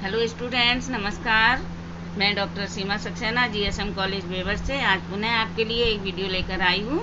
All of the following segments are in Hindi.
हेलो स्टूडेंट्स, नमस्कार। मैं डॉक्टर सीमा सक्सेना जीएसएम कॉलेज बेवर से आज पुनः आपके लिए एक वीडियो लेकर आई हूँ।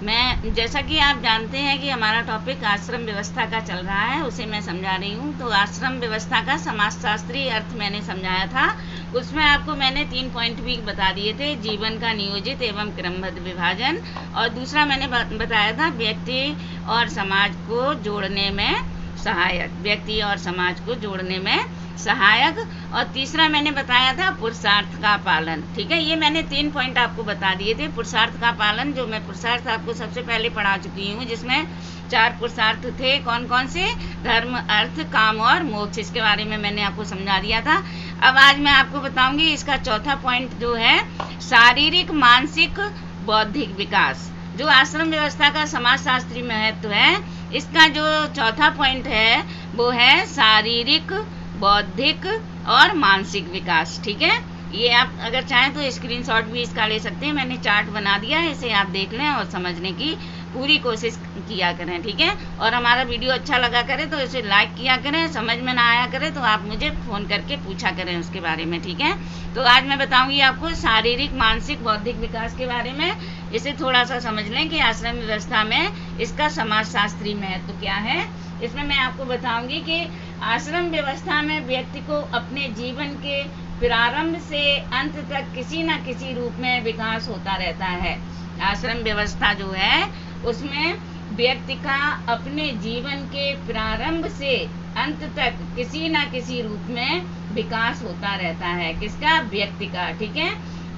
मैं जैसा कि आप जानते हैं कि हमारा टॉपिक आश्रम व्यवस्था का चल रहा है, उसे मैं समझा रही हूँ। तो आश्रम व्यवस्था का समाजशास्त्रीय अर्थ मैंने समझाया था। उसमें आपको मैंने 3 पॉइंट भी बता दिए थे। जीवन का नियोजित एवं क्रमबद्ध विभाजन, और दूसरा मैंने बताया था व्यक्ति और समाज को जोड़ने में सहायक, व्यक्ति और समाज को जोड़ने में सहायक, और तीसरा मैंने बताया था पुरुषार्थ का पालन। ठीक है, ये मैंने 3 पॉइंट आपको बता दिए थे। पुरुषार्थ का पालन, जो मैं पुरुषार्थ आपको सबसे पहले पढ़ा चुकी हूँ, जिसमें 4 पुरुषार्थ थे। कौन कौन से? धर्म, अर्थ, काम और मोक्ष। इसके बारे में मैंने आपको समझा दिया था। अब आज मैं आपको बताऊंगी इसका चौथा पॉइंट, जो है शारीरिक, मानसिक, बौद्धिक विकास। जो आश्रम व्यवस्था का समाजशास्त्री महत्व है, इसका जो चौथा पॉइंट है वो है शारीरिक, बौद्धिक और मानसिक विकास। ठीक है, ये आप अगर चाहें तो स्क्रीनशॉट भी इसका ले सकते हैं। मैंने चार्ट बना दिया है, इसे आप देख लें और समझने की पूरी कोशिश किया करें। ठीक है, और हमारा वीडियो अच्छा लगा करे तो इसे लाइक किया करें। समझ में ना आया करे तो आप मुझे फ़ोन करके पूछा करें उसके बारे में। ठीक है, तो आज मैं बताऊंगी आपको शारीरिक, मानसिक, बौद्धिक विकास के बारे में। इसे थोड़ा सा समझ लें कि आश्रम व्यवस्था में इसका समाजशास्त्री महत्व क्या है। इसमें मैं आपको बताऊंगी कि आश्रम व्यवस्था में व्यक्ति को अपने जीवन के प्रारंभ से अंत तक किसी न किसी रूप में विकास होता रहता है। आश्रम व्यवस्था जो है उसमें व्यक्ति का अपने जीवन के प्रारंभ से अंत तक किसी न किसी रूप में विकास होता रहता है। किसका? व्यक्ति का। ठीक है,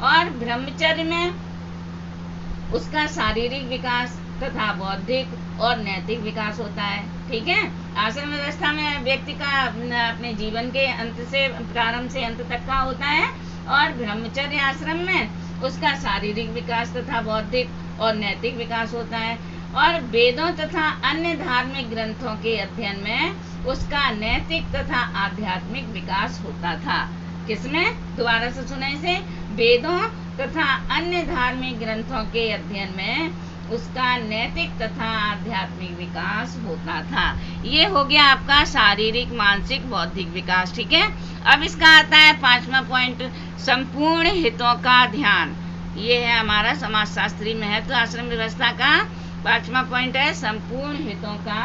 और ब्रह्मचर्य में उसका शारीरिक विकास तथा बौद्धिक और नैतिक विकास होता है। ठीक है, आश्रम व्यवस्था में व्यक्ति का अपने जीवन के अंत से, प्रारंभ से अंत तक का होता है, और ब्रह्मचर्य आश्रम में उसका शारीरिक विकास तथा बौद्धिक और नैतिक विकास होता है। और वेदों तथा अन्य धार्मिक ग्रंथों के अध्ययन में उसका नैतिक तथा आध्यात्मिक विकास होता था। किसमें? दोबारा से सुने इसे। वेदों तथा अन्य धार्मिक ग्रंथों के अध्ययन में उसका नैतिक तथा आध्यात्मिक विकास होता था। ये हो गया आपका शारीरिक, मानसिक, बौद्धिक विकास। ठीक है, अब इसका आता है 5वां पॉइंट, संपूर्ण हितों का ध्यान। ये है हमारा समाजशास्त्री महत्व आश्रम व्यवस्था का। 5वां पॉइंट है संपूर्ण हितों का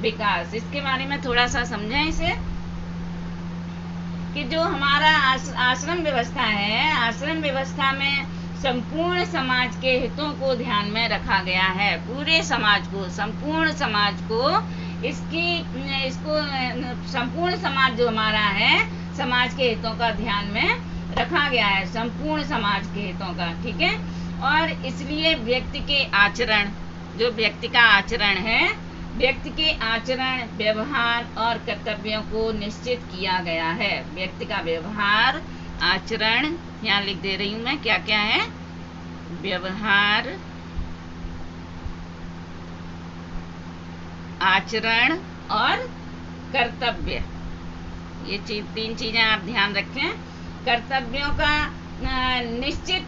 विकास। इसके बारे में थोड़ा सा समझें इसे, कि जो हमारा आश्रम व्यवस्था है, आश्रम व्यवस्था में संपूर्ण समाज के हितों को ध्यान में रखा गया है। पूरे समाज को, संपूर्ण समाज को, इसको संपूर्ण समाज जो हमारा है, समाज के हितों का ध्यान में रखा गया है, संपूर्ण समाज के हितों का। ठीक है, और इसलिए व्यक्ति के आचरण, जो व्यक्ति का आचरण है, व्यक्ति के आचरण, व्यवहार और कर्तव्यों को निश्चित किया गया है। व्यक्ति का व्यवहार, आचरण, यहाँ लिख दे रही हूँ मैं क्या क्या है। व्यवहार, आचरण और कर्तव्य, ये 3 चीजें आप ध्यान रखें। कर्तव्यों का निश्चित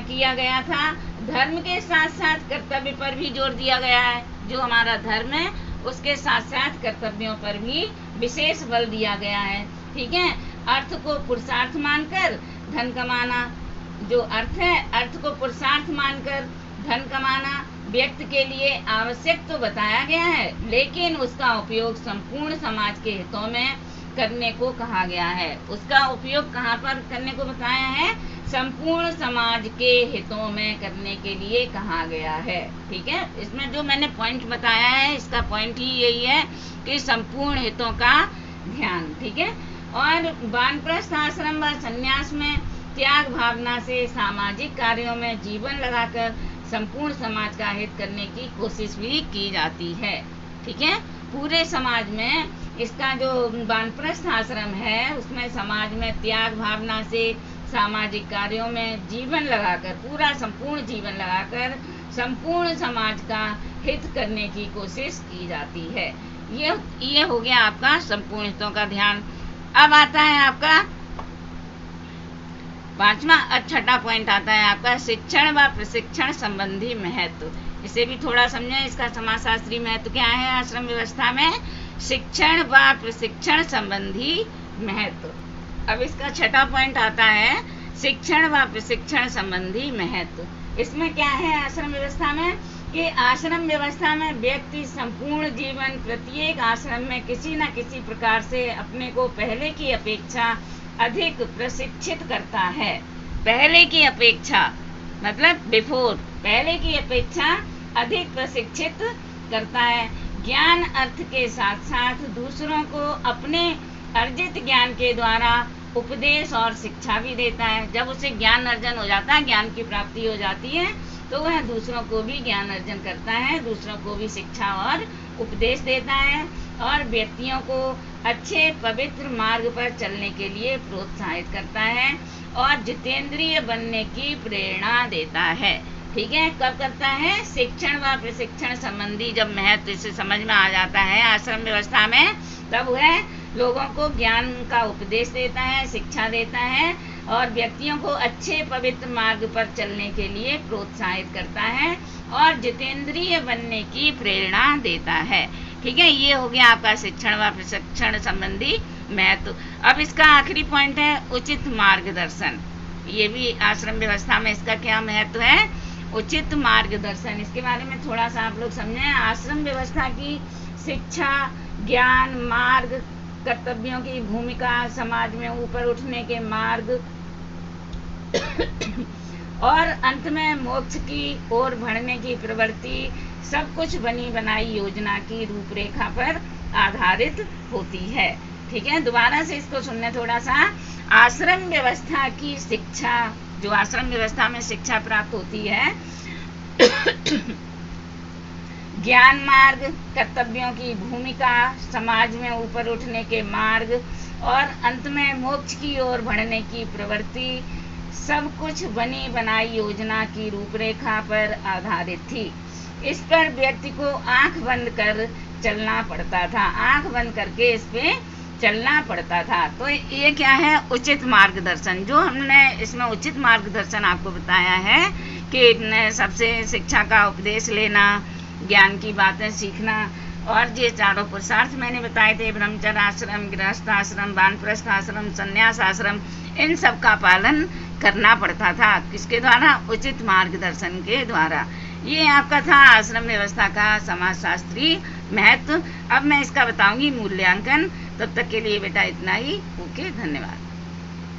किया गया था। धर्म के साथ साथ कर्तव्य पर भी जोर दिया गया है। जो हमारा धर्म है उसके साथ साथ कर्तव्यों पर भी विशेष बल दिया गया है। ठीक है, अर्थ को पुरुषार्थ मानकर धन कमाना, जो अर्थ है, अर्थ को पुरुषार्थ मानकर धन कमाना व्यक्ति के लिए आवश्यक तो बताया गया है, लेकिन उसका उपयोग संपूर्ण समाज के हितों में करने को कहा गया है। उसका उपयोग कहाँ पर करने को बताया है? संपूर्ण समाज के हितों में करने के लिए कहा गया है। ठीक है, इसमें जो मैंने पॉइंट बताया है, इसका पॉइंट ही यही है कि संपूर्ण हितों का ध्यान। ठीक है, और वानप्रस्थ आश्रम व संन्यास में त्याग भावना से सामाजिक कार्यों में जीवन लगाकर संपूर्ण समाज का हित करने की कोशिश भी की जाती है। ठीक है, पूरे समाज में इसका जो वानप्रस्थ आश्रम है, उसमें समाज में त्याग भावना से सामाजिक कार्यों में जीवन लगाकर, पूरा संपूर्ण जीवन लगाकर संपूर्ण समाज का हित करने की कोशिश की जाती है। ये हो गया आपका संपूर्ण हितों का ध्यान। अब आता है आपका 5वां, छठा पॉइंट आता है आपका शिक्षण व प्रशिक्षण संबंधी महत्व। इसे भी थोड़ा समझें, इसका समाजशास्त्री महत्व क्या है आश्रम व्यवस्था में। शिक्षण व प्रशिक्षण संबंधी महत्व। अब इसका छठा पॉइंट आता है शिक्षण व प्रशिक्षण संबंधी महत्व। इसमें क्या है आश्रम व्यवस्था में कि आश्रम व्यवस्था में व्यक्ति संपूर्ण जीवन प्रत्येक आश्रम में किसी न किसी प्रकार से अपने को पहले की अपेक्षा अधिक प्रशिक्षित करता है। पहले की अपेक्षा मतलब बिफोर, पहले की अपेक्षा अधिक प्रशिक्षित करता है। ज्ञान अर्थ के साथ साथ दूसरों को अपने अर्जित ज्ञान के द्वारा उपदेश और शिक्षा भी देता है। जब उसे ज्ञान अर्जन हो जाता है, ज्ञान की प्राप्ति हो जाती है, तो वह दूसरों को भी ज्ञान अर्जन करता है, दूसरों को भी शिक्षा और उपदेश देता है और व्यक्तियों को अच्छे पवित्र मार्ग पर चलने के लिए प्रोत्साहित करता है और जितेंद्रिय बनने की प्रेरणा देता है। ठीक है, कब करता है? शिक्षण व प्रशिक्षण संबंधी जब महत्व इसे समझ में आ जाता है आश्रम व्यवस्था में, तब वह लोगों को ज्ञान का उपदेश देता है, शिक्षा देता है और व्यक्तियों को अच्छे पवित्र मार्ग पर चलने के लिए प्रोत्साहित करता है और जितेंद्रिय बनने की प्रेरणा देता है। ठीक है, ये हो गया आपका शिक्षण व प्रशिक्षण संबंधी महत्व। अब इसका आखिरी पॉइंट है उचित मार्गदर्शन। ये भी आश्रम व्यवस्था में इसका क्या महत्व है? उचित मार्गदर्शन। इसके बारे में थोड़ा सा आप लोग समझें। आश्रम व्यवस्था की शिक्षा, ज्ञान, मार्ग, कर्तव्यों की भूमिका, समाज में ऊपर उठने के मार्ग और अंत में मोक्ष की ओर बढ़ने की प्रवृत्ति, सब कुछ बनी बनाई योजना की रूपरेखा पर आधारित होती है। ठीक है, दोबारा से इसको सुनने थोड़ा सा। आश्रम व्यवस्था की शिक्षा, जो आश्रम व्यवस्था में शिक्षा प्राप्त होती है, ज्ञान मार्ग, कर्तव्यों की भूमिका, समाज में ऊपर उठने के मार्ग और अंत में मोक्ष की ओर बढ़ने की प्रवृत्ति, सब कुछ बनी बनाई योजना की रूपरेखा पर आधारित थी। इस पर व्यक्ति को आंख बंद कर चलना पड़ता था, आंख बंद करके इस पे चलना पड़ता था। तो ये क्या है? उचित मार्गदर्शन। जो हमने इसमें उचित मार्गदर्शन आपको बताया है कि सबसे शिक्षा का उपदेश लेना, ज्ञान की बातें सीखना और ये चारों पुरुषार्थ मैंने बताए थे, ब्रह्मचर्य आश्रम, गृहस्थ आश्रम, वानप्रस्थ आश्रम, संन्यास आश्रम, इन सब का पालन करना पड़ता था। किसके द्वारा? उचित मार्गदर्शन के द्वारा। ये आपका था आश्रम व्यवस्था का समाजशास्त्री महत्व। अब मैं इसका बताऊंगी मूल्यांकन। तब तक के लिए बेटा इतना ही। ओके, धन्यवाद।